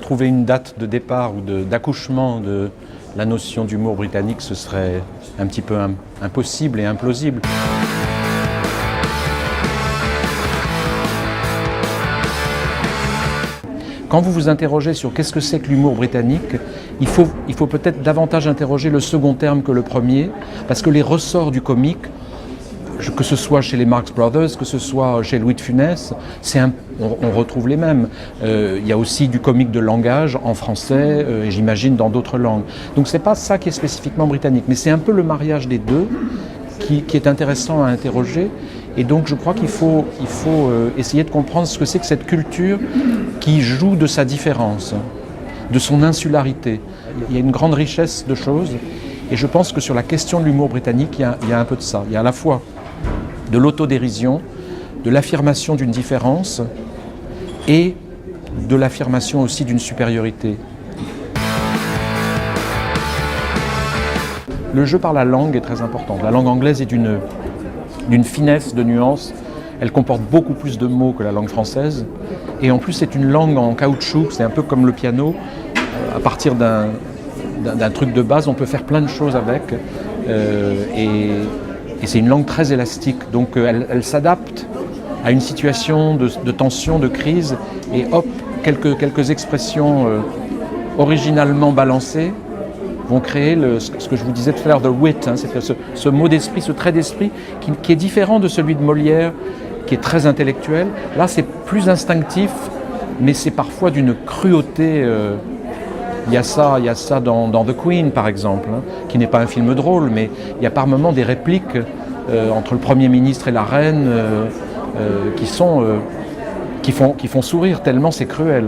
trouver une date de départ ou d'accouchement de la notion d'humour britannique, ce serait un petit peu impossible et implausible. Quand vous vous interrogez sur qu'est-ce que c'est que l'humour britannique, il faut peut-être davantage interroger le second terme que le premier, parce que les ressorts du comique, que ce soit chez les Marx Brothers, que ce soit chez Louis de Funès, on retrouve les mêmes. Il y a aussi du comique de langage en français et j'imagine dans d'autres langues. Donc c'est pas ça qui est spécifiquement britannique, mais c'est un peu le mariage des deux qui est intéressant à interroger. Et donc je crois qu'il faut essayer de comprendre ce que c'est que cette culture qui joue de sa différence, de son insularité. Il y a une grande richesse de choses et je pense que sur la question de l'humour britannique, il y a un peu de ça. Il y a à la fois de l'autodérision, de l'affirmation d'une différence et de l'affirmation aussi d'une supériorité. Le jeu par la langue est très important. La langue anglaise est d'une finesse, de nuances. Elle comporte beaucoup plus de mots que la langue française. Et en plus, c'est une langue en caoutchouc, c'est un peu comme le piano. À partir d'un truc de base, on peut faire plein de choses avec. Et c'est une langue très élastique. Donc elle s'adapte à une situation de tension, de crise. Et hop, quelques expressions originalement balancées vont créer ce que je vous disais tout à l'heure, the wit, hein, c'est ce mot d'esprit, ce trait d'esprit qui est différent de celui de Molière, qui est très intellectuel. Là, c'est plus instinctif, mais c'est parfois d'une cruauté. Il y a ça dans The Queen, par exemple, hein, qui n'est pas un film drôle, mais il y a par moments des répliques entre le Premier ministre et la reine qui font sourire, tellement c'est cruel.